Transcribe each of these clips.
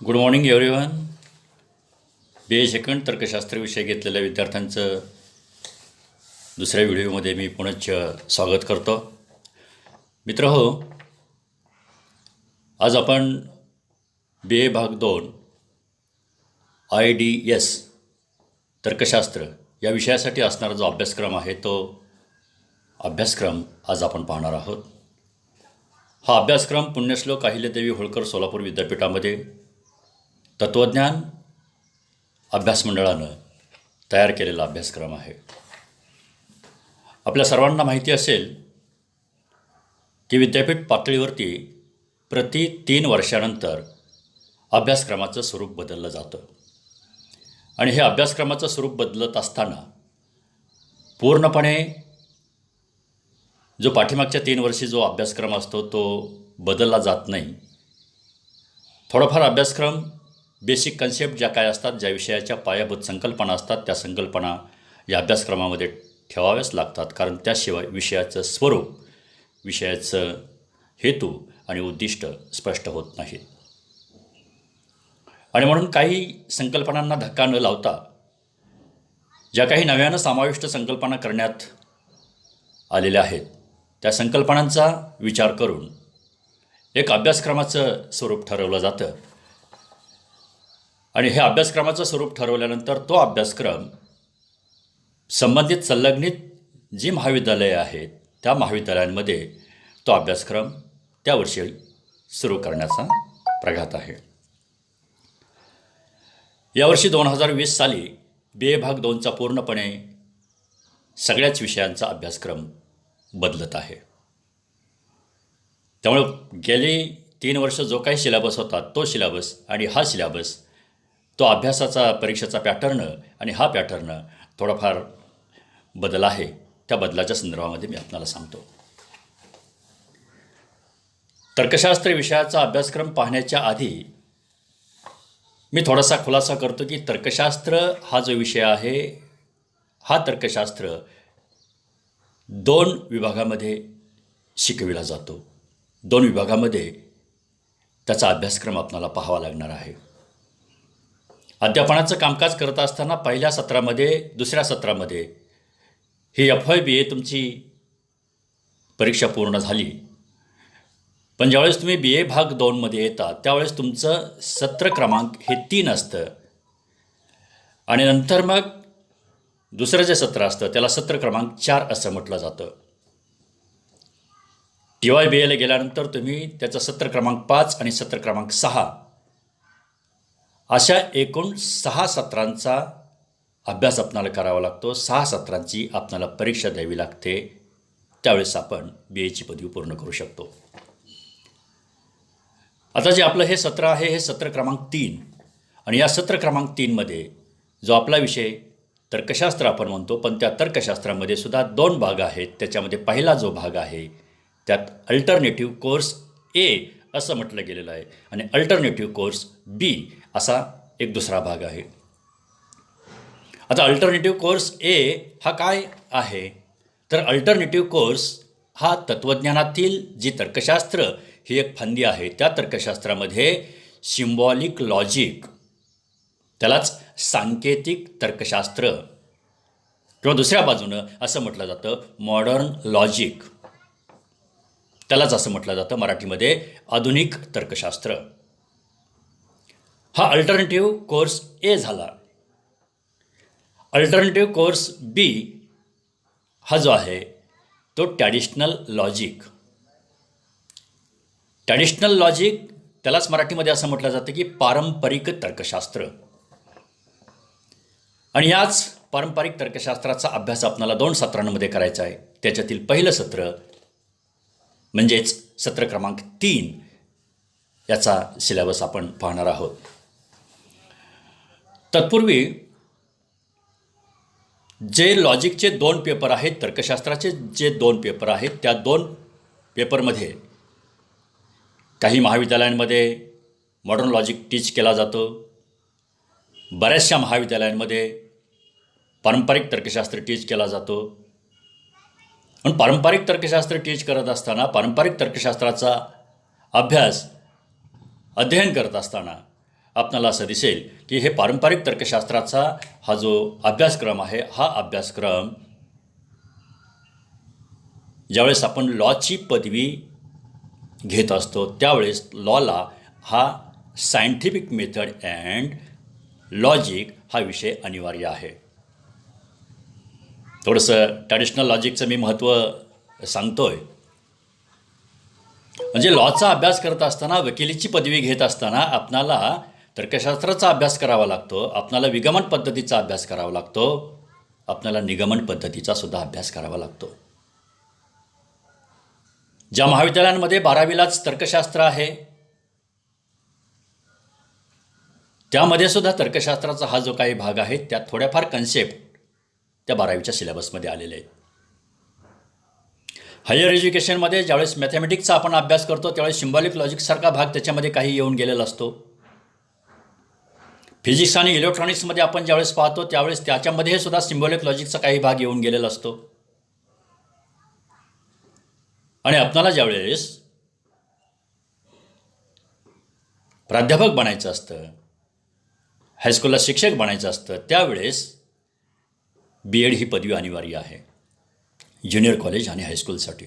Good morning everyone. B A second तर्कशास्त्र विषय घेतलेल्या विद्यार्थ्यांचं दुसऱ्या व्हिडिओमध्ये मी पुनश्च स्वागत करतो. मित्रहो, आज आपण बी ए भाग 2 IDS तर्कशास्त्र या विषयासाठी असणारा जो अभ्यासक्रम आहे तो अभ्यासक्रम आज आपण पाहणार आहोत. हा अभ्यासक्रम पुण्यश्लोक अहिल्यादेवी होळकर सोलापूर विद्यापीठामध्ये तत्त्वज्ञान अभ्यास मंडळानं तयार केलेला अभ्यासक्रम आहे. आपल्या सर्वांना माहिती असेल की विद्यापीठ पातळीवरती प्रति 3 वर्षानंतर अभ्यासक्रमाचं स्वरूप बदललं जातं आणि हे अभ्यासक्रमाचं स्वरूप बदलत असताना पूर्णपणे जो पाठीमागच्या 3 वर्षी जो अभ्यासक्रम असतो तो बदलला जात नाही. थोडाफार अभ्यासक्रम बेसिक कन्सेप्ट ज्या काय असतात, ज्या विषयाच्या पायाभूत संकल्पना असतात, त्या संकल्पना या अभ्यासक्रमामध्ये ठेवाव्याच लागतात, कारण त्याशिवाय विषयाचं स्वरूप, विषयाचं हेतू आणि उद्दिष्ट स्पष्ट होत नाहीत. आणि म्हणून काही संकल्पनांना धक्का न लावता ज्या काही नव्यानं समाविष्ट संकल्पना करण्यात आलेल्या आहेत त्या संकल्पनांचा विचार करून एक अभ्यासक्रमाचं स्वरूप ठरवलं जातं आणि हे अभ्यासक्रमाचं स्वरूप ठरवल्यानंतर तो अभ्यासक्रम संबंधित संलग्नित जी महाविद्यालये आहेत त्या महाविद्यालयांमध्ये तो अभ्यासक्रम त्या वर्षी सुरू करण्याचा प्रघात आहे. यावर्षी 2020 साली बी ए भाग 2चा पूर्णपणे सगळ्याच विषयांचा अभ्यासक्रम बदलत आहे. त्यामुळे गेली 3 वर्ष जो काही सिलेबस होता तो सिलेबस आणि हा सिलेबस, तो अभ्यासाचा परीक्षेचा पॅटर्न आणि हा पॅटर्न थोडाफार बदल आहे. त्या बदलाच्या संदर्भामध्ये मी आपल्याला सांगतो. तर्कशास्त्र विषयाचा अभ्यासक्रम पाहण्याच्या आधी मी थोडासा खुलासा करतो की तर्कशास्त्र हा जो विषय आहे हा तर्कशास्त्र 2 विभागामध्ये शिकविला जातो. 2 विभागामध्ये त्याचा अभ्यासक्रम आपल्याला पाहावा लागणार आहे. अध्यापनाचं कामकाज करत असताना पहिल्या सत्रामध्ये, दुसऱ्या सत्रामध्ये ही FYBA तुमची परीक्षा पूर्ण झाली. पण ज्यावेळेस तुम्ही बी ए भाग 2मध्ये येता त्यावेळेस तुमचं सत्र क्रमांक हे 3 असतं आणि नंतर मग दुसरं जे सत्र असतं त्याला सत्र क्रमांक 4 असं म्हटलं जातं. TYBAला गेल्यानंतर तुम्ही त्याचं सत्र क्रमांक 5 आणि सत्र क्रमांक 6 अशा एकूण 6 सत्रांचा अभ्यास आपल्याला करावा लागतो. 6 सत्रांची आपल्याला परीक्षा द्यावी लागते. त्यावेळेस आपण BAची पदवी पूर्ण करू शकतो. आता जे आपलं हे सत्र आहे हे सत्र क्रमांक 3 आणि या सत्र क्रमांक 3मध्ये जो आपला विषय तर्कशास्त्र आपण म्हणतो, पण त्या तर्कशास्त्रामध्ये सुद्धा 2 भाग आहेत. त्याच्यामध्ये पहिला जो भाग आहे त्यात अल्टरनेटिव्ह कोर्स A असं म्हटलं गेलेलं आहे आणि अल्टरनेटिव्ह कोर्स B असा एक दुसरा भाग आहे. आता अल्टरनेटिव्ह कोर्स A हा काय आहे तर अल्टरनेटिव्ह कोर्स हा तत्त्वज्ञानातील जी तर्कशास्त्र ही एक फांदी आहे. त्या तर्कशास्त्रामध्ये सिम्बॉलिक लॉजिक, त्यालाच सांकेतिक तर्कशास्त्र किंवा दुसऱ्या बाजूनं असं म्हटलं जातं मॉडर्न लॉजिक, त्यालाच असं म्हटलं जातं मराठीमध्ये आधुनिक तर्कशास्त्र. हा अल्टरनेटिव्ह कोर्स A झाला. अल्टरनेटिव्ह कोर्स B हा जो आहे तो ट्रॅडिशनल लॉजिक. ट्रॅडिशनल लॉजिक त्यालाच मराठीमध्ये असं म्हटलं जातं की पारंपरिक तर्कशास्त्र. आणि याच पारंपरिक तर्कशास्त्राचा अभ्यास आपल्याला 2 सत्रांमध्ये करायचा आहे. त्याच्यातील पहिलं सत्र म्हणजेच सत्र क्रमांक 3 याचा सिलेबस आपण पाहणार आहोत. तत्पूर्वी जे लॉजिकचे 2 पेपर आहेत, तर्कशास्त्राचे जे 2 पेपर आहेत त्या 2 पेपरमध्ये काही महाविद्यालयांमध्ये मॉडर्न लॉजिक टीच केला जातो. बऱ्याचशा महाविद्यालयांमध्ये पारंपरिक तर्कशास्त्र टीच केला जातो. पण पारंपरिक तर्कशास्त्र टीच करत असताना, पारंपरिक तर्कशास्त्राचा अभ्यास अध्ययन करत असताना आपल्याला असं दिसेल की हे पारंपरिक तर्कशास्त्राचा हा जो अभ्यासक्रम आहे, हा अभ्यासक्रम ज्यावेळेस आपण लॉची पदवी घेत असतो त्यावेळेस लॉला हा सायंटिफिक मेथड अँड लॉजिक हा विषय अनिवार्य आहे. थोडंसं ट्रॅडिशनल लॉजिकचं मी महत्त्व सांगतोय. म्हणजे लॉचा अभ्यास करत असताना, वकिलीची पदवी घेत असताना आपणाला तर्कशास्त्राचा अभ्यास करावा लागतो, आपणाला विगमन पद्धतीचा अभ्यास करावा लागतो, आपणाला निगमन पद्धतीचा सुद्धा अभ्यास करावा लागतो. ज्या महाविद्यालयांमध्ये 12वीलाच तर्कशास्त्र आहे त्यामध्ये सुद्धा तर्कशास्त्राचा हा जो काही भाग आहे त्यात थोड्याफार कन्सेप्ट त्या 12वीच्या सिलेबसमध्ये आलेले आहेत. हायर एज्युकेशनमध्ये ज्यावेळेस मॅथमॅटिक्सचा आपण अभ्यास करतो त्यावेळेस सिम्बॉलिक लॉजिकसारखा भाग त्याच्यामध्ये काही येऊन गेलेला असतो. फिजिक्स आणि इलेक्ट्रॉनिक्समध्ये आपण ज्यावेळेस पाहतो त्यावेळेस त्याच्यामध्ये सुद्धा सिम्बॉलिक लॉजिकचा काही भाग येऊन गेलेला असतो. आणि आपणाला ज्यावेळेस प्राध्यापक बनायचं असतं, हायस्कूलला शिक्षक बनायचं असतं त्यावेळेस BEd ही पदवी अनिवार्य आहे ज्युनियर कॉलेज आणि हायस्कूलसाठी.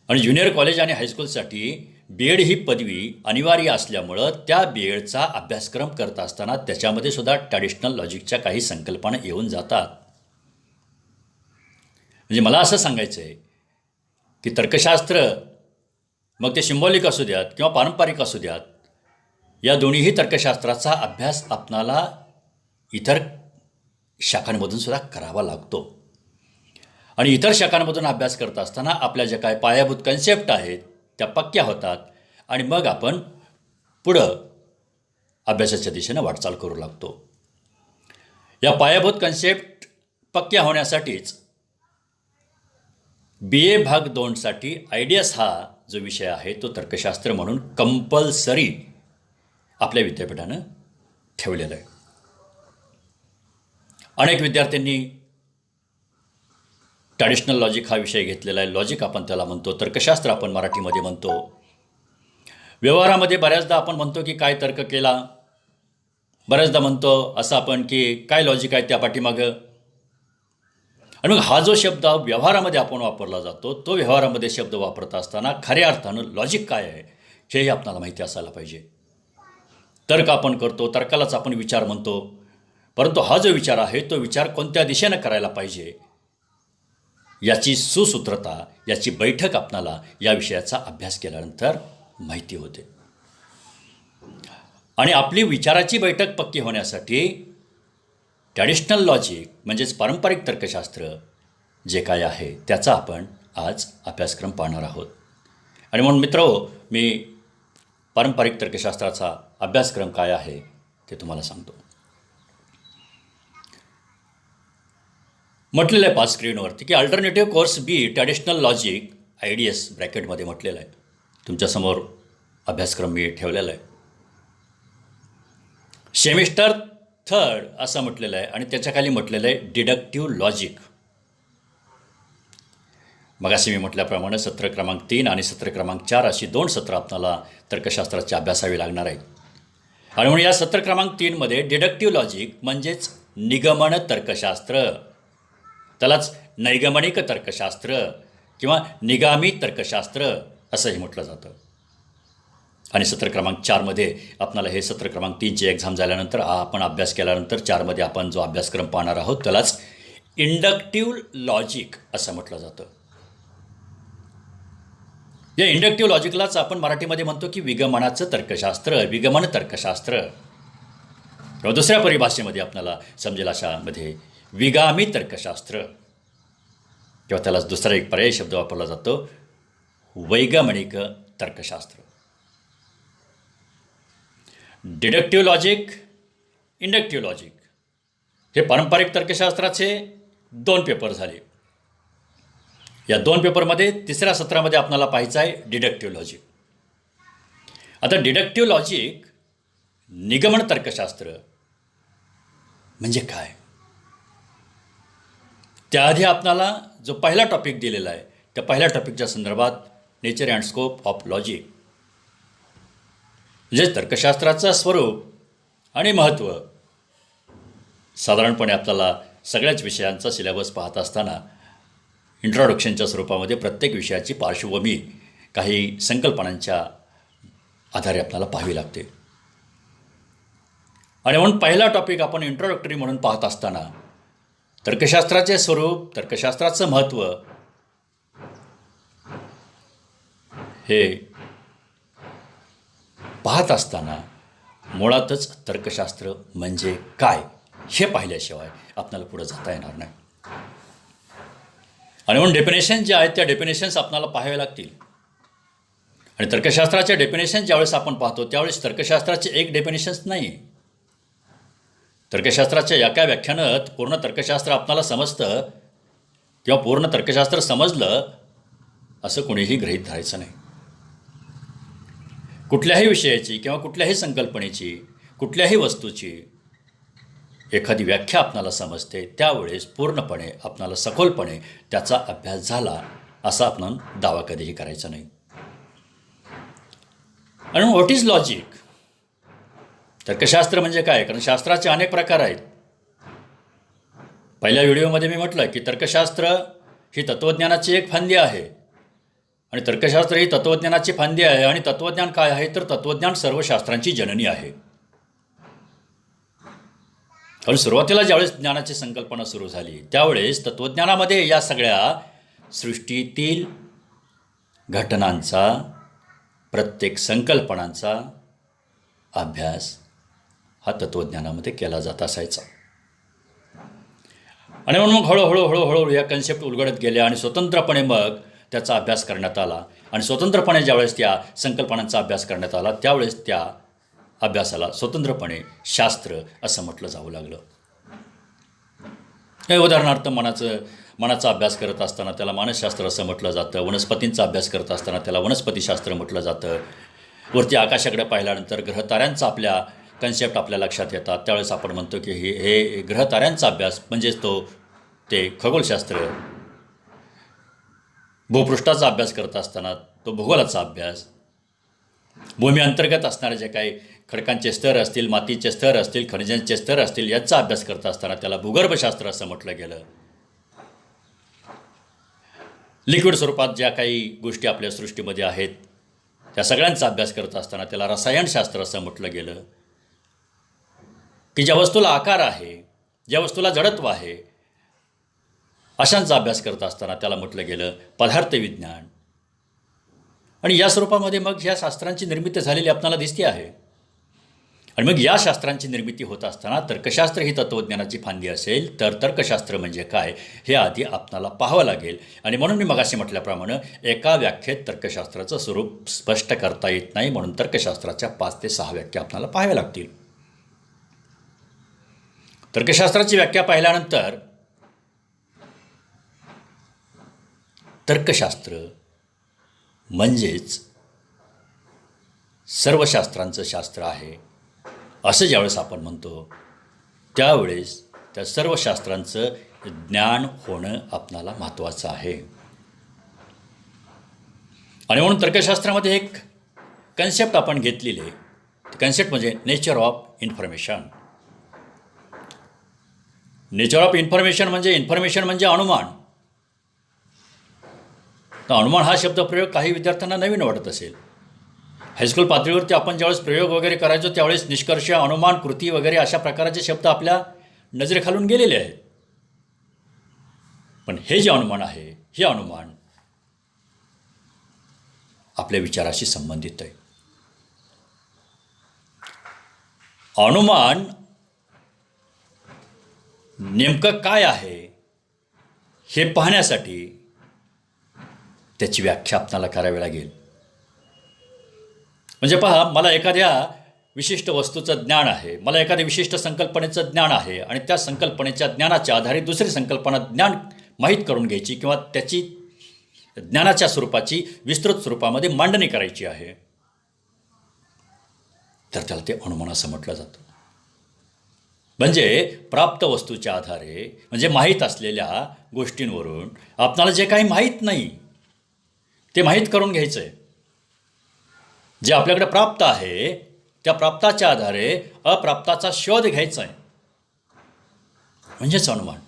आणि ज्युनियर कॉलेज आणि हायस्कूलसाठी BEd ही पदवी अनिवार्य असल्यामुळं त्या BEdचा अभ्यासक्रम करत असताना त्याच्यामध्ये सुद्धा ट्रॅडिशनल लॉजिकच्या काही संकल्पना येऊन जातात. म्हणजे मला असं सांगायचं आहे की तर्कशास्त्र मग ते सिम्बॉलिक असू द्यात किंवा पारंपरिक असू द्यात, या दोन्हीही तर्कशास्त्राचा अभ्यास आपणाला इतर शाखांमधून सुद्धा करावा लागतो. आणि इतर शाखांमधून अभ्यास करत असताना आपल्या ज्या काही पायाभूत कन्सेप्ट आहेत त्या पक्क्या होतात आणि मग आपण पुढं अभ्यासाच्या दिशेनं वाटचाल करू लागतो. या पायाभूत कन्सेप्ट पक्क्या होण्यासाठीच BA भाग 2साठी आयडियास हा जो विषय आहे तो तर्कशास्त्र म्हणून कंपल्सरी आपल्या विद्यापीठानं ठेवलेलं आहे. अनेक विद्यार्थ्यांनी ट्रॅडिशनल लॉजिक हा विषय घेतलेला आहे. लॉजिक आपण त्याला म्हणतो, तर्कशास्त्र आपण मराठीमध्ये म्हणतो. व्यवहारामध्ये बऱ्याचदा आपण म्हणतो की काय तर्क केला, बऱ्याचदा म्हणतो असं आपण की काय लॉजिक आहे त्या पाठीमागं. आणि मग हा जो शब्द व्यवहारामध्ये आपण वापरला जातो तो व्यवहारामध्ये शब्द वापरत असताना खऱ्या अर्थानं लॉजिक काय आहे हेही आपल्याला माहिती असायला पाहिजे. तर्क आपण करतो, तर्कालाच आपण विचार म्हणतो, परंतु हा जो विचार आहे तो विचार कोणत्या दिशेनं करायला पाहिजे याची सुसूत्रता, याची बैठक आपणाला या विषयाचा अभ्यास केल्यानंतर माहिती होते. आणि आपली विचाराची बैठक पक्की होण्यासाठी ट्रॅडिशनल लॉजिक म्हणजेच पारंपरिक तर्कशास्त्र जे काय आहे त्याचा आपण आज अभ्यासक्रम पाहणार आहोत. आणि म्हणून मित्रहो, मी पारंपरिक तर्कशास्त्राचा अभ्यासक्रम काय आहे ते तुम्हाला सांगतो. म्हटलेलं आहे 5 स्क्रीनवरती की alternative course B traditional logic IDS ब्रॅकेटमध्ये म्हटलेलं आहे. तुमच्यासमोर अभ्यासक्रम मी ठेवलेला आहे. सेमिस्टर 3rd असं म्हटलेलं आहे आणि त्याच्याखाली म्हटलेलं आहे डिडक्टिव्ह लॉजिक. मगाशी मी म्हटल्याप्रमाणे सत्र क्रमांक 3 आणि सत्र क्रमांक 4 अशी 2 सत्रं आपल्याला तर्कशास्त्राची अभ्यासावी लागणार आहेत. आणि म्हणून या सत्र क्रमांक 3मध्ये डिडक्टिव्ह लॉजिक म्हणजेच निगमन तर्कशास्त्र, त्यालाच नैगमनिक तर्कशास्त्र किंवा निगामी तर्कशास्त्र असंही म्हटलं जातं. आणि सत्र क्रमांक 4मध्ये आपल्याला हे सत्र क्रमांक 3ची एक्झाम झाल्यानंतर आपण अभ्यास केल्यानंतर 4मध्ये आपण जो अभ्यासक्रम पाहणार आहोत त्यालाच इंडक्टिव्ह लॉजिक असं म्हटलं जातं. या इंडक्टिव्ह लॉजिकलाच आपण मराठीमध्ये म्हणतो की विगमनाचं तर्कशास्त्र, विगमन तर्कशास्त्र. किंवा दुसऱ्या परिभाषेमध्ये आपल्याला समजेल अशामध्ये विगामी तर्कशास्त्र किंवा त्यालाच दुसरा एक पर्यायी शब्द वापरला जातो वैगमनिक तर्कशास्त्र. डिडक्टिव्ह लॉजिक, इंडक्टिव्ह लॉजिक हे पारंपरिक तर्कशास्त्राचे 2 पेपर झाले. या 2 पेपरमध्ये तिसऱ्या सत्रामध्ये आपल्याला पाहायचं आहे डिडक्टिव्ह लॉजिक. आता डिडक्टिव्ह लॉजिक निगमन तर्कशास्त्र म्हणजे काय, त्याआधी आपल्याला जो पहिला टॉपिक दिलेला आहे त्या पहिल्या टॉपिकच्या संदर्भात nature and scope of logic म्हणजे तर्कशास्त्राचं स्वरूप आणि महत्त्व साधारणपणे आपल्याला सगळ्याच विषयांचा सिलेबस पाहत असताना इंट्रोडक्शनच्या स्वरूपामध्ये प्रत्येक विषयाची पार्श्वभूमी काही संकल्पनांच्या आधारे आपल्याला पाहावी लागते. आणि म्हणून पहिला टॉपिक आपण इंट्रोडक्टरी म्हणून पाहत असताना तर्कशास्त्राचे स्वरूप, तर्कशास्त्राचं महत्त्व हे पाहत असताना मुळातच तर्कशास्त्र म्हणजे काय हे पाहिल्याशिवाय आपल्याला पुढे जाता येणार नाही. आणि म्हणून डेफिनेशन जे आहेत त्या डेफिनेशन्स आपल्याला पाहाव्या लागतील. आणि तर्कशास्त्राच्या डेफिनेशन ज्यावेळेस आपण पाहतो त्यावेळेस तर्कशास्त्राचे एक डेफिनेशन्स नाही. तर्कशास्त्राच्या एका व्याख्यानात पूर्ण तर्कशास्त्र आपल्याला समजतं किंवा पूर्ण तर्कशास्त्र समजलं असं कोणीही गृहीत धरायचं नाही. कुठल्याही विषयाची किंवा कुठल्याही संकल्पनेची, कुठल्याही वस्तूची एखादी व्याख्या आपणाला समजते त्यावेळेस पूर्णपणे आपणाला सखोलपणे त्याचा अभ्यास झाला असा आपण दावा कधीही करायचा नाही. आणि व्हॉट इज लॉजिक? तर्कशास्त्र म्हणजे काय? कारण शास्त्राचे अनेक प्रकार आहेत. पहिल्या व्हिडिओमध्ये मी म्हटलं की तर्कशास्त्र ही तत्त्वज्ञानाची एक फांदी आहे आणि तर्कशास्त्र ही तत्त्वज्ञानाची फांदी आहे. आणि तत्त्वज्ञान काय आहे तर तत्त्वज्ञान सर्व शास्त्रांची जननी आहे. कारण सुरुवातीला ज्यावेळेस ज्ञानाची संकल्पना सुरू झाली त्यावेळेस तत्त्वज्ञानामध्ये या सगळ्या सृष्टीतील घटनांचा, प्रत्येक संकल्पनांचा अभ्यास हा तत्त्वज्ञानामध्ये केला जात असायचा. आणि म्हणून मग हळूहळू या कन्सेप्ट उलगडत गेल्या आणि स्वतंत्रपणे मग त्याचा अभ्यास करण्यात आला. आणि स्वतंत्रपणे ज्यावेळेस त्या संकल्पनांचा अभ्यास करण्यात आला त्यावेळेस त्या अभ्यासाला स्वतंत्रपणे शास्त्र असं म्हटलं जाऊ लागलं. हे उदाहरणार्थ मनाचा अभ्यास करत असताना त्याला मानसशास्त्र असं म्हटलं जातं. वनस्पतींचा अभ्यास करत असताना त्याला वनस्पतीशास्त्र म्हटलं जातं. वरती आकाशाकडे पाहिल्यानंतर ग्रहताऱ्यांचा आपल्या कन्सेप्ट आपल्या लक्षात येतात त्यावेळेस आपण म्हणतो की हे ग्रहताऱ्यांचा अभ्यास म्हणजेच ते खगोलशास्त्र. भूपृष्ठाचा अभ्यास करत असताना तो भूगोलाचा अभ्यास. भूमी अंतर्गत असणारे जे काही खडकांचे स्तर असतील, मातीचे स्तर असतील, खनिजांचे स्तर असतील याचा अभ्यास करत असताना त्याला भूगर्भशास्त्र असं म्हटलं गेलं. लिक्विड स्वरूपात ज्या काही गोष्टी आपल्या सृष्टीमध्ये आहेत त्या सगळ्यांचा अभ्यास करत असताना त्याला रसायनशास्त्र असं म्हटलं गेलं. की ज्या वस्तूला आकार आहे, ज्या वस्तूला जडत्व आहे अशांचा अभ्यास करत असताना त्याला म्हटलं गेलं पदार्थविज्ञान. आणि या स्वरूपामध्ये मग ह्या शास्त्रांची निर्मिती झालेली आपल्याला दिसते आहे. आणि मग या शास्त्रांची निर्मिती होत असताना तर्कशास्त्र ही तत्त्वज्ञानाची फांदी असेल तर तर्कशास्त्र म्हणजे काय हे आधी आपणाला पाहावं लागेल. आणि म्हणून मी मगाशी म्हटल्याप्रमाणे एका व्याख्येत तर्कशास्त्राचं स्वरूप स्पष्ट करता येत नाही. म्हणून तर्कशास्त्राच्या 5 ते 6 व्याख्या आपल्याला पाहाव्या लागतील. तर्कशास्त्राची व्याख्या पाहिल्यानंतर तर्कशास्त्र म्हणजेच सर्व शास्त्रांचं शास्त्र आहे असं ज्यावेळेस आपण म्हणतो त्यावेळेस त्या सर्व शास्त्रांचं ज्ञान होणं आपणाला महत्त्वाचं आहे. आणि म्हणून तर्कशास्त्रामध्ये एक कन्सेप्ट आपण घेतलेली आहे. कन्सेप्ट म्हणजे nature of information. Nature of information म्हणजे अनुमान. तर अनुमान हा शब्दप्रयोग काही विद्यार्थ्यांना नवीन वाटत असेल. हायस्कूल पातळीवरती आपण ज्यावेळेस प्रयोग वगैरे करायचो त्यावेळेस निष्कर्ष, अनुमान, कृती वगैरे अशा प्रकारचे शब्द आपल्या नजरेखालून गेलेले आहेत. पण हे जे अनुमान आहे हे अनुमान आपल्या विचाराशी संबंधित आहे. अनुमान नेमकं काय आहे हे पाहण्यासाठी त्याची व्याख्या आपल्याला करावी लागेल. म्हणजे पहा, मला एखाद्या विशिष्ट वस्तूचं ज्ञान आहे, मला एखाद्या विशिष्ट संकल्पनेचं ज्ञान आहे आणि त्या संकल्पनेच्या ज्ञानाच्या आधारे दुसरी संकल्पना ज्ञान माहीत करून घ्यायची किंवा त्याची ज्ञानाच्या स्वरूपाची विस्तृत स्वरूपामध्ये मांडणी करायची आहे तर त्याला ते अनुमान असं म्हटलं जातं. म्हणजे प्राप्त वस्तूच्या आधारे म्हणजे माहीत असलेल्या गोष्टींवरून आपणाला जे काही माहीत नाही ते माहीत करून घ्यायचं आहे. जे आपल्याकडे प्राप्त आहे त्या प्राप्ताच्या आधारे अप्राप्ताचा शोध घ्यायचा आहे, म्हणजेच अनुमान.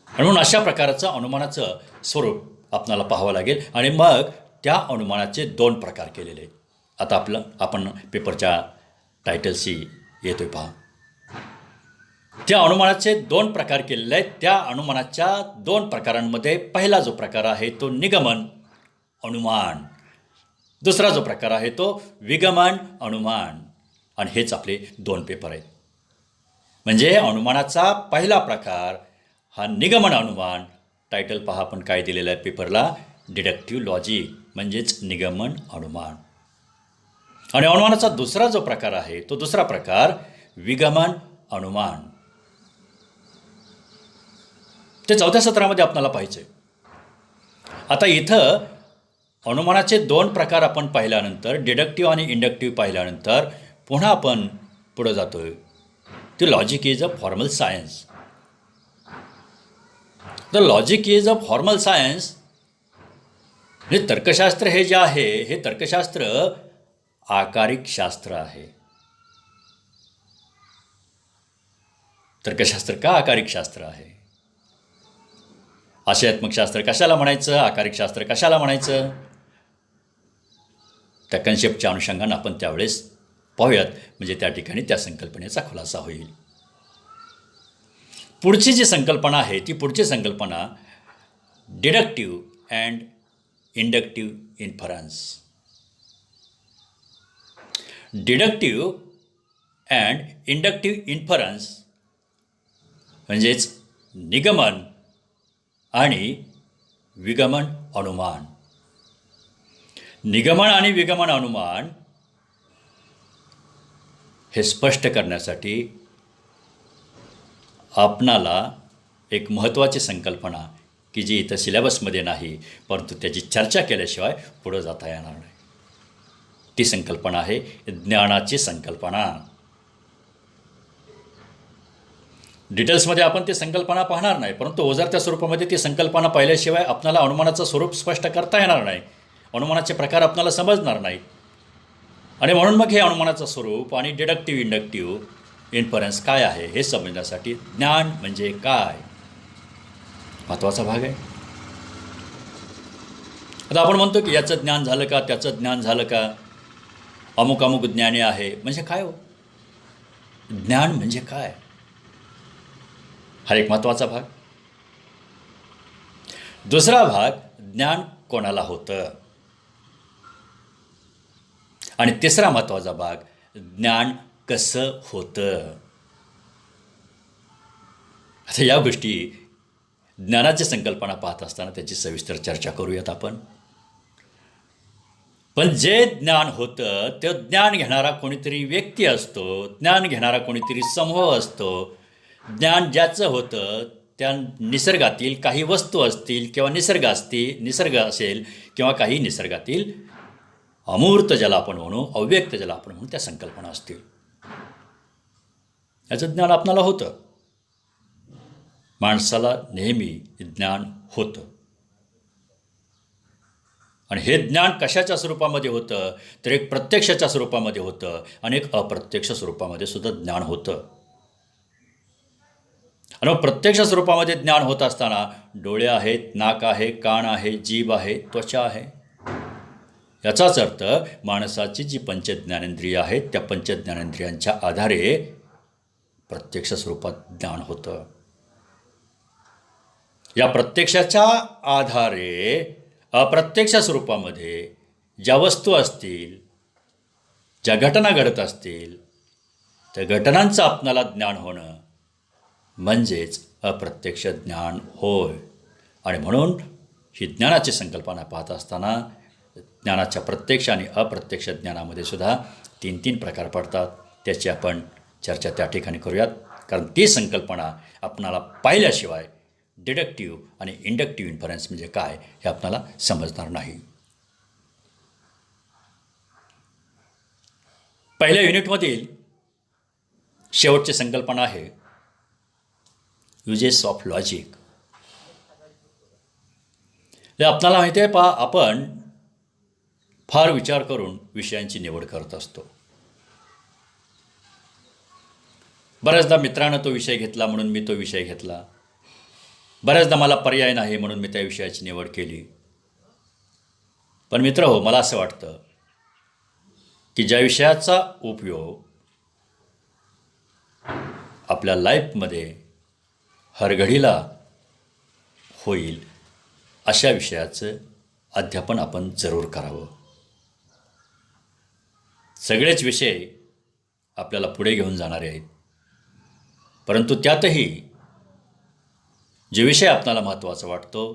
म्हणून अशा प्रकारचं अनुमानाचं स्वरूप आपणाला पाहावं लागेल. आणि मग त्या अनुमानाचे 2 प्रकार केलेले आहेत. आता आपण पेपरच्या टायटलशी येतोय पहा. त्या अनुमानाचे 2 प्रकार केलेले आहेत. त्या अनुमानाच्या 2 प्रकारांमध्ये पहिला जो प्रकार आहे तो निगमन अनुमान, दुसरा जो प्रकार आहे तो विगमन अनुमान. आणि हेच आपले 2 पेपर आहेत. म्हणजे अनुमानाचा पहिला प्रकार हा निगमन अनुमान. टायटल पहा आपण काय दिलेलं आहे पेपरला, डिडक्टिव्ह लॉजिक, म्हणजेच निगमन अनुमान. आणि अनुमानाचा दुसरा जो प्रकार आहे तो दुसरा प्रकार विगमन अनुमान. ते 4थ्या सत्रामध्ये आपल्याला पाहिजे. आता इथं अनुमानाचे 2 प्रकार आपण पाहिल्यानंतर, डिडक्टिव्ह आणि इंडक्टिव्ह पाहिल्यानंतर पुन्हा आपण पुढे जातोय. The logic is a formal science. The logic is a formal science. हे तर्कशास्त्र हे जे आहे हे तर्कशास्त्र आकारिक शास्त्र आहे. तर्कशास्त्र का आकारिक शास्त्र आहे? आशयात्मक शास्त्र कशाला म्हणायचं, आकारिक शास्त्र कशाला म्हणायचं, त्या कन्सेप्टच्या अनुषंगाने आपण त्यावेळेस पाहूयात. म्हणजे त्या ठिकाणी त्या संकल्पनेचा खुलासा होईल. पुढची जी संकल्पना आहे ती पुढची संकल्पना deductive and inductive inference. Deductive and inductive inference म्हणजेच निगमन आणि विगमन अनुमान. निगमन आणि विगमन अनुमान हे स्पष्ट करण्यासाठी आपणाला एक महत्त्वाची संकल्पना की जी इथं सिलेबसमध्ये नाही परंतु त्याची चर्चा केल्याशिवाय पुढं जाता येणार नाही, ती संकल्पना आहे ज्ञानाची संकल्पना. डिटेल्समध्ये आपण ती संकल्पना पाहणार नाही, परंतु ओझरत्या स्वरूपामध्ये ती संकल्पना पाहिल्याशिवाय आपणाला अनुमानाचं स्वरूप स्पष्ट करता येणार नाही, अनुमानाचे प्रकार आपणाला समजणार नाहीत. आणि म्हणून मग हे अनुमानाचं स्वरूप आणि डिडक्टिव्ह इंडक्टिव्ह इन्फरन्स काय आहे हे समजण्यासाठी ज्ञान म्हणजे काय महत्त्वाचा भाग आहे. आता आपण म्हणतो की याचं ज्ञान झालं का, त्याचं ज्ञान झालं का, अमुक अमुक ज्ञानी आहे, म्हणजे काय हो, ज्ञान म्हणजे काय, हा एक महत्त्वाचा भाग. दुसरा भाग ज्ञान कोणाला होतं. आणि तिसरा महत्त्वाचा भाग ज्ञान कसं होतं. आता या गोष्टी ज्ञानाची संकल्पना पाहत असताना त्याची सविस्तर चर्चा करूयात आपण. पण जे ज्ञान होतं ते ज्ञान घेणारा कोणीतरी व्यक्ती असतो, ज्ञान घेणारा कोणीतरी समूह असतो. ज्ञान ज्याचं होतं त्या निसर्गातील काही वस्तू असतील किंवा निसर्ग असेल किंवा काही निसर्गातील अमूर्त ज्याला आपण म्हणू, अव्यक्त ज्याला आपण म्हणू, त्या संकल्पना असतील. याचं ज्ञान आपणाला होतं. माणसाला नेहमी ज्ञान होतं. आणि हे ज्ञान कशाच्या स्वरूपामध्ये होतं तर एक प्रत्यक्षाच्या स्वरूपामध्ये होतं आणि एक अप्रत्यक्ष स्वरूपामध्ये सुद्धा ज्ञान होतं. आणि प्रत्यक्ष स्वरूपामध्ये ज्ञान होत असताना डोळे आहेत, नाक आहे, कान आहे, जीभ आहे, त्वचा आहे. याचाच अर्थ माणसाची जी पंचज्ञानेंद्रिय आहेत त्या पंचज्ञानेंद्रियांच्या आधारे प्रत्यक्ष स्वरूपात ज्ञान होतं. या प्रत्यक्षाच्या आधारे अप्रत्यक्ष स्वरूपामध्ये ज्या वस्तू असतील, ज्या घटना घडत असतील त्या घटनांचं आपणाला ज्ञान होणं म्हणजेच अप्रत्यक्ष ज्ञान होय. आणि म्हणून ही ज्ञानाची संकल्पना पाहत असताना ज्ञानाच्या प्रत्यक्ष आणि अप्रत्यक्ष ज्ञानामध्ये सुद्धा 3 प्रकार पडतात. त्याची आपण चर्चा त्या ठिकाणी करूयात. कारण ती संकल्पना आपणाला पाहिल्याशिवाय डिडक्टिव्ह आणि इंडक्टिव्ह इन्फरन्स म्हणजे काय हे आपणाला समजणार नाही. पहिल्या युनिटमधील शेवटची संकल्पना आहे युजेस ऑफ लॉजिक. आपणाला माहिती आहे आपण फार विचार करून विषयांची निवड करत असतो. बऱ्याचदा मित्रानं तो विषय घेतला म्हणून मी तो विषय घेतला. बऱ्याचदा मला पर्याय नाही म्हणून मी त्या विषयाची निवड केली. पण मित्र हो, मला असं वाटतं की ज्या विषयाचा उपयोग आपल्या लाईफमध्ये हरघडीला होईल अशा विषयाचं अध्यापन आपण जरूर करावं. सगळेच विषय आपल्याला पुढे घेऊन जाणारे आहेत, परंतु त्यातही जे विषय आपल्याला महत्त्वाचा वाटतो,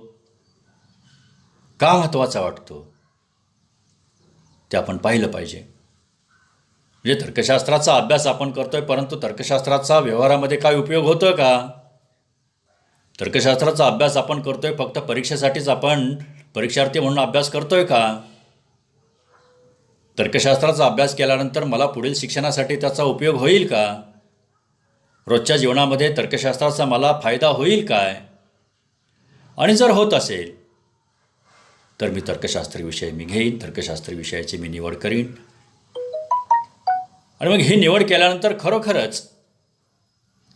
का महत्त्वाचा वाटतो, ते आपण पाहिलं पाहिजे. म्हणजे तर्कशास्त्राचा अभ्यास आपण करतोय, परंतु तर्कशास्त्राचा व्यवहारामध्ये काय उपयोग होतो का? तर्कशास्त्राचा अभ्यास आपण करतोय फक्त परीक्षेसाठीच आपण परीक्षार्थी म्हणून अभ्यास करतोय का? तर्कशास्त्राचा अभ्यास केल्यानंतर मला पुढील शिक्षणासाठी त्याचा उपयोग होईल का? रोजच्या जीवनामध्ये तर्कशास्त्राचा मला फायदा होईल काय? आणि जर होत असेल तर मी तर्कशास्त्री विषय घेईन, तर्कशास्त्री विषयाची मी निवड करीन. आणि मग ही निवड केल्यानंतर खरोखरच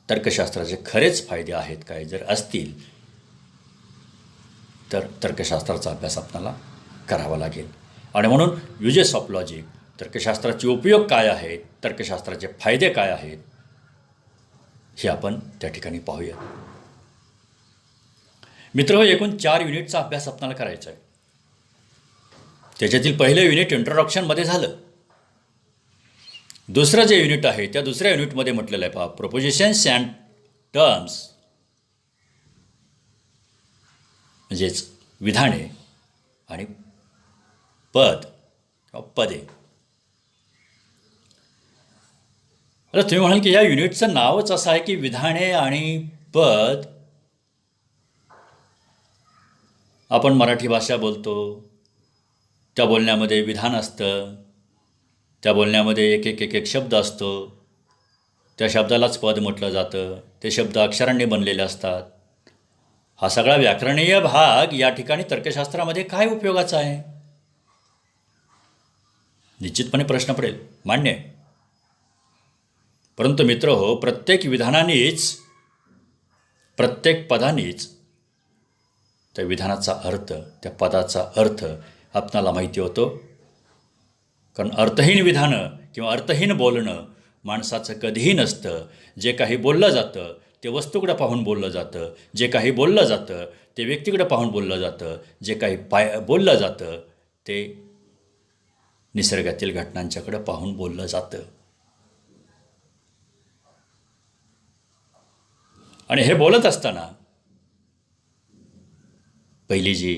तर्कशास्त्राचे खरेच फायदे आहेत काय? जर असतील तर तर्कशास्त्राचा अभ्यास आपल्याला करावा लागेल. आणि म्हणून युजेस ऑफ लॉजिक, तर्कशास्त्राचे उपयोग काय आहेत, तर्कशास्त्राचे फायदे काय आहेत, हे आपण त्या ठिकाणी पाहूया. मित्र, एकूण 4 युनिटचा अभ्यास आपल्याला करायचा आहे. त्याच्यातील पहिलं युनिट इंट्रोडक्शनमध्ये झालं. दुसरं जे युनिट आहे त्या दुसऱ्या युनिटमध्ये म्हटलेलं आहे, पहा, प्रोपोजिशन्स अँड टर्म्स, म्हणजेच विधाने आणि पद किंवा पदे. आता तुम्ही म्हणाल की या युनिटचं नावच असं आहे की विधाने आणि पद. आपण मराठी भाषा बोलतो, त्या बोलण्यामध्ये विधान असतं, त्या बोलण्यामध्ये एक शब्द असतो, त्या शब्दालाच पद म्हटलं जातं. ते शब्द अक्षरांनी बनलेले असतात. हा सगळा व्याकरणीय भाग या ठिकाणी तर्कशास्त्रामध्ये काय उपयोगाचा आहे? निश्चितपणे प्रश्न पडेल, मान्य आहे. परंतु मित्र हो, प्रत्येक विधानानेच, प्रत्येक पदानेच त्या विधानाचा अर्थ, त्या पदाचा अर्थ आपणाला माहिती होतो. कारण अर्थहीन विधानं किंवा अर्थहीन बोलणं माणसाचं कधीही नसतं. जे काही बोललं जातं ते वस्तूकडे पाहून बोललं जातं, जे काही बोललं जातं ते व्यक्तीकडे पाहून बोललं जातं, जे काही बोललं जातं ते निसर्गातील घटनांच्याकडे पाहून बोललं जातं. आणि हे बोलत असताना पहिली जी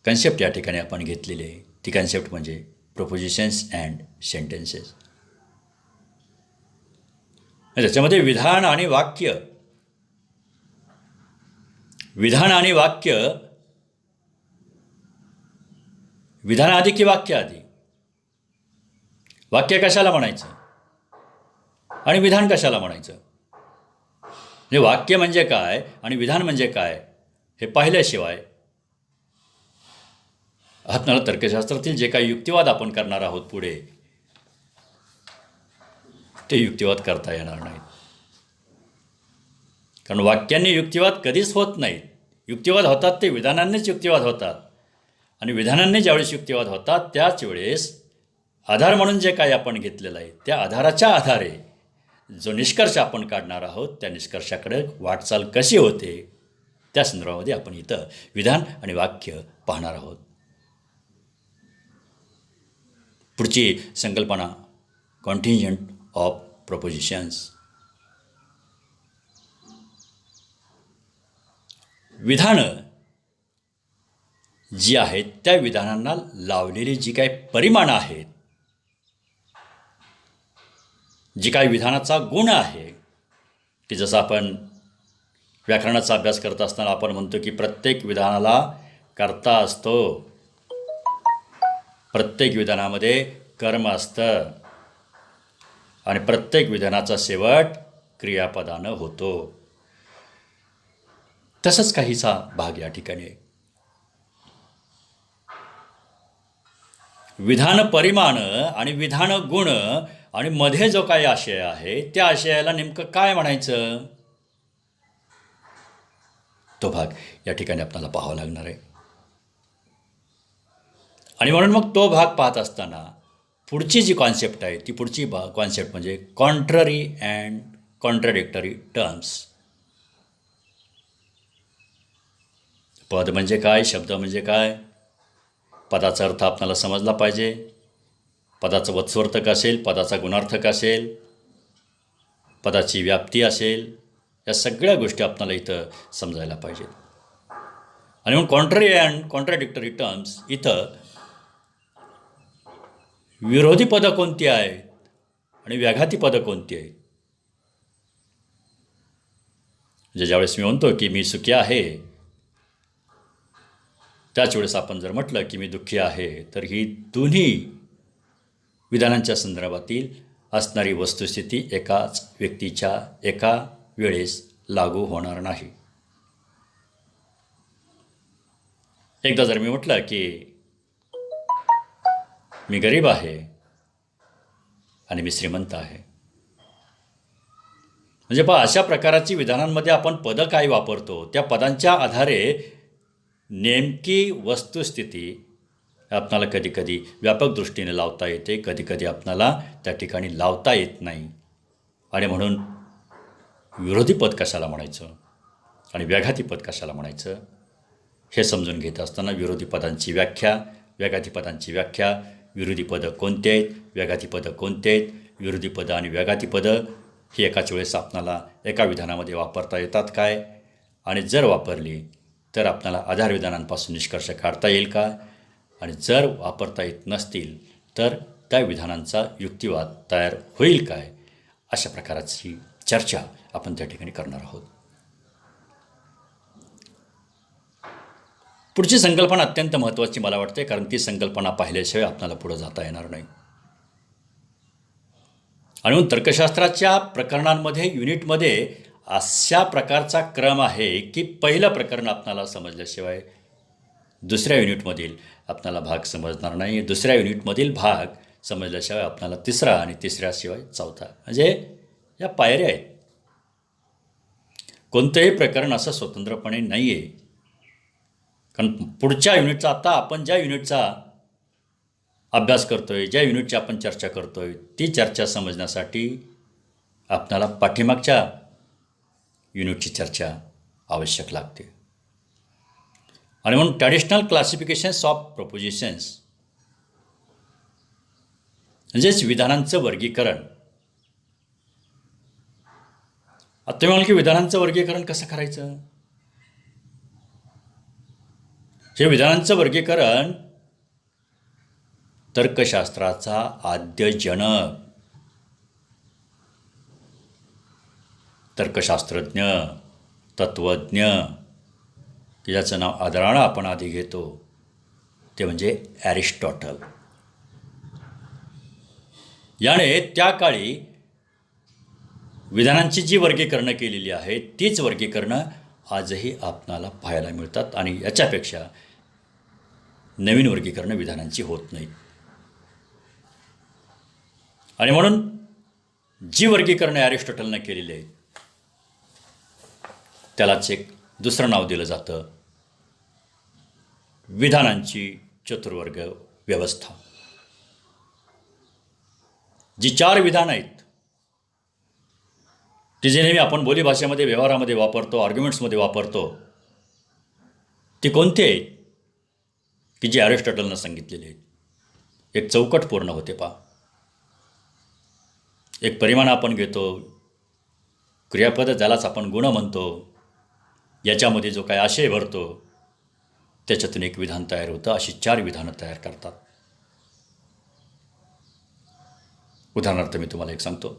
कन्सेप्ट या ठिकाणी आपण घेतलेली आहे ती कन्सेप्ट म्हणजे प्रोपोजिशन्स अँड सेंटेन्सेस. त्याच्यामध्ये विधान आणि वाक्य, विधान आणि वाक्य, विधानाआधी की वाक्य आधी? वाक्य कशाला म्हणायचं आणि विधान कशाला म्हणायचं? म्हणजे वाक्य म्हणजे काय आणि विधान म्हणजे काय हे पाहिल्याशिवाय आपल्याला तर्कशास्त्रातील जे काही युक्तिवाद आपण करणार आहोत पुढे, ते युक्तिवाद करता येणार नाहीत. कारण वाक्यांनी युक्तिवाद कधीच होत नाहीत. युक्तिवाद होतात ते विधानांनीच युक्तिवाद होतात. आणि विधानांनी ज्यावेळेस युक्तिवाद होतात त्याच वेळेस आधार म्हणून जे काही आपण घेतलेलं आहे त्या आधाराच्या आधारे जो निष्कर्ष आपण काढणार आहोत त्या निष्कर्षाकडे वाटचाल कशी होते त्या संदर्भामध्ये आपण इथं विधान आणि वाक्य पाहणार आहोत. पुढची संकल्पना कॉन्टिंजंट ऑफ प्रोपोजिशन्स. विधानं जी आहेत त्या विधानांना लावलेली जी काही परिमाणं आहेत, जी काही विधानाचा गुण आहे, की जसं आपण व्याकरणाचा अभ्यास करत असताना आपण म्हणतो की प्रत्येक विधानाला कर्ता असतो, प्रत्येक विधानामध्ये कर्म असतं आणि प्रत्येक विधानाचा शेवट क्रियापदानं होतो. तसंच काहीसा भाग या ठिकाणी आहे. विधान परिमाण आणि विधान गुण आणि मध्ये जो काही आशय आहे त्या आशयाला नेमकं काय म्हणायचं, तो भाग या ठिकाणी आपल्याला पाहावा लागणार आहे. आणि म्हणून मग तो भाग पाहत असताना पुढची जी कॉन्सेप्ट आहे ती पुढची कॉन्सेप्ट म्हणजे कॉन्ट्ररी अँड कॉन्ट्राडिक्टरी टर्म्स. पद म्हणजे काय, शब्द म्हणजे काय, पदाचा अर्थ आपल्याला समजला पाहिजे, पदाचं वत्स्वार्थक असेल, पदाचा गुणार्थक असेल, पदाची व्याप्ती असेल, या सगळ्या गोष्टी आपल्याला इथं समजायला पाहिजेत. आणि मग कॉन्ट्ररी अँड कॉन्ट्राडिक्टरी टर्म्स, इथं विरोधी पदं कोणती आहेत आणि व्याघाती पदं कोणती आहेत. म्हणजे ज्यावेळेस मी म्हणतो की मी सुखी आहे, त्याच वेळेस आपण जर म्हटलं की मी दुःखी आहे, तर ही दोन्ही विधानांच्या संदर्भातील असणारी वस्तुस्थिती एकाच व्यक्तीच्या एका वेळेस लागू होणार नाही. एकदा जर मी म्हटलं की मी गरीब आहे आणि मी श्रीमंत आहे, म्हणजे पहा अशा प्रकारची विधानांमध्ये आपण पदं काय वापरतो, त्या पदांच्या आधारे नेमकी वस्तुस्थिती आपणाला कधीकधी व्यापक दृष्टीने लावता येते, कधीकधी आपणाला त्या ठिकाणी लावता येत नाही. आणि म्हणून विरोधी पद कशाला म्हणायचं आणि व्याघाती पद कशाला म्हणायचं हे समजून घेत असताना विरोधी पदांची व्याख्या, व्याघाती पदांची व्याख्या, विरोधी पदं कोणते आहेत, व्याघाती पदं कोणते आहेत, विरोधी पदं आणि व्याघाती पदं ही एकाच वेळेस आपणाला एका विधानामध्ये वापरता येतात काय, आणि जर वापरली तर आपल्याला आधार विधानांपासून निष्कर्ष काढता येईल का, आणि जर वापरता येत नसतील तर त्या विधानांचा युक्तिवाद तयार होईल काय, अशा प्रकारची चर्चा आपण त्या ठिकाणी करणार आहोत. पुढची संकल्पना अत्यंत महत्त्वाची मला वाटते, कारण ती संकल्पना पाहिल्याशिवाय आपल्याला पुढे जाता येणार नाही. आणि म्हणून तर्कशास्त्राच्या प्रकरणांमध्ये युनिटमध्ये अशा प्रकारचा क्रम आहे की पहिलं प्रकरण आपल्याला समजल्याशिवाय दुसऱ्या युनिटमधील आपल्याला भाग समजणार नाही, दुसऱ्या युनिटमधील भाग समजल्याशिवाय आपल्याला तिसरा आणि तिसऱ्याशिवाय चौथा, म्हणजे या पायऱ्या आहेत. कोणतंही प्रकरण असं स्वतंत्रपणे नाही आहे, कारण पुढच्या युनिटचा, आता आपण ज्या युनिटचा अभ्यास करतोय, ज्या युनिटची आपण चर्चा करतोय, ती चर्चा समजण्यासाठी आपल्याला पाठीमागच्या युनिटची चर्चा आवश्यक लागते. आणि म्हणून ट्रॅडिशनल क्लासिफिकेशन्स ऑफ प्रोपोजिशन्स म्हणजेच विधानांचं वर्गीकरण. आता तुम्ही म्हणाल की विधानांचं वर्गीकरण कसं करायचं. हे विधानांचं वर्गीकरण तर्कशास्त्राचा आद्यजनक, तर्कशास्त्रज्ञ, तत्त्वज्ञ, ज्याचं नाव आदरानं आपण आधी घेतो, ते म्हणजे ॲरिस्टॉटल. याने त्या काळी विधानांची जी वर्गीकरणं केलेली आहेत तीच वर्गीकरणं आजही आपणाला पाहायला मिळतात, आणि याच्यापेक्षा नवीन वर्गीकरणं विधानांची होत नाहीत. आणि म्हणून जी वर्गीकरणं ॲरिस्टॉटलनं केलेली आहेत त्यालाच एक दुसरं नाव दिलं जातं, विधानांची चतुर्वर्ग व्यवस्था. जी 4 विधान आहेत ती जे नेहमी आपण बोलीभाषेमध्ये व्यवहारामध्ये वापरतो, आर्ग्युमेंट्समध्ये वापरतो, ती कोणती आहेत की जी ॲरिस्टॉटलनं सांगितलेली आहेत. एक चौकट पूर्ण होते पहा. एक परिमाण आपण घेतो, क्रियापद ज्यालाच आपण गुण म्हणतो, याच्यामध्ये जो काय आशय भरतो त्याच्यातून एक विधान तयार होतं. अशी 4 विधानं तयार करतात. उदाहरणार्थ मी तुम्हाला एक सांगतो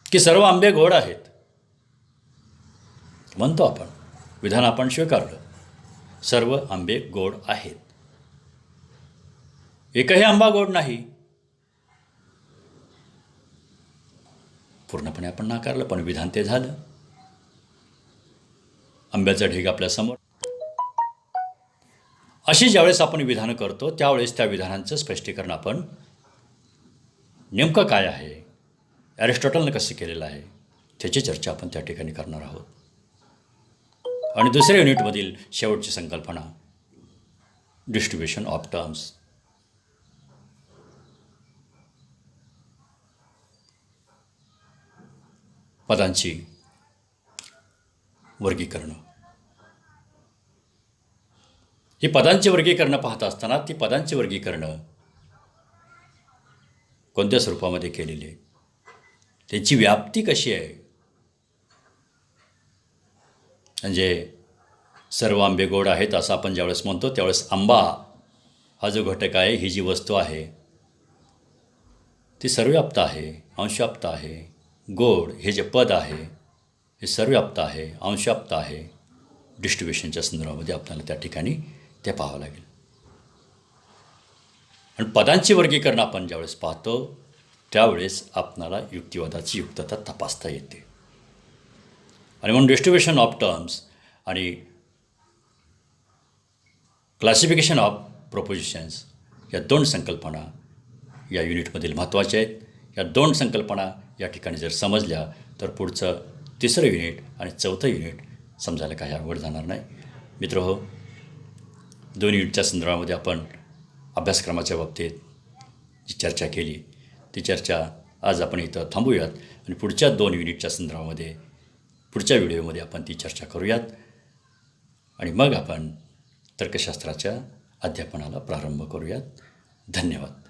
की सर्व आंबे गोड आहेत म्हणतो आपण, विधान आपण स्वीकारलं, सर्व आंबे गोड आहेत. एकही आंबा गोड नाही, पूर्णपणे आपण नाकारलं, पण विधान ते झालं. आंब्याचा ढीग आपल्यासमोर. अशी ज्यावेळेस आपण विधानं करतो त्यावेळेस त्या विधानांचं स्पष्टीकरण आपण नेमकं काय आहे, ॲरिस्टॉटलनं कसं केलेलं आहे, त्याची चर्चा आपण त्या ठिकाणी करणार आहोत. आणि दुसऱ्या युनिटमधील शेवटची संकल्पना डिस्ट्रीब्युशन ऑफ टर्म्स. पदांची वर्गीकरण. ही पदांची वर्गीकरणं पाहत असताना ती पदांची वर्गीकरणं कोणत्या स्वरूपामध्ये केलेली आहे, त्यांची व्याप्ती कशी आहे. म्हणजे सर्व आंबे गोड आहेत असं आपण ज्यावेळेस म्हणतो त्यावेळेस आंबा हा जो घटक आहे, ही जी वस्तू आहे ती सर्वव्याप्त आहे, अंशव्याप्त आहे. गोड हे जे पद आहे हे सर्वव्याप्त आहे, अंशव्याप्त आहे. डिस्ट्रीब्युशनच्या संदर्भामध्ये आपल्याला त्या ठिकाणी ते पाहावं लागेल. आणि पदांची वर्गीकरण आपण ज्यावेळेस पाहतो त्यावेळेस आपणाला युक्तिवादाची युक्तता तपासता येते. आणि म्हणून डिस्ट्रीब्युशन ऑफ टर्म्स आणि क्लासिफिकेशन ऑफ प्रोपोजिशन्स या दोन संकल्पना या युनिटमधील महत्त्वाच्या आहेत. या दोन संकल्पना या ठिकाणी जर समजल्या तर पुढचं तिसरं युनिट आणि चौथं युनिट समजायला काही अवघड जाणार नाही. मित्रहो, दोन युनिटच्या संदर्भामध्ये आपण अभ्यासक्रमाच्या बाबतीत जी चर्चा केली ती चर्चा आज आपण इथं थांबूयात आणि पुढच्या दोन युनिटच्या संदर्भामध्ये पुढच्या व्हिडिओमध्ये आपण ती चर्चा करूयात आणि मग आपण तर्कशास्त्राच्या अध्यापनाला प्रारंभ करूयात. धन्यवाद.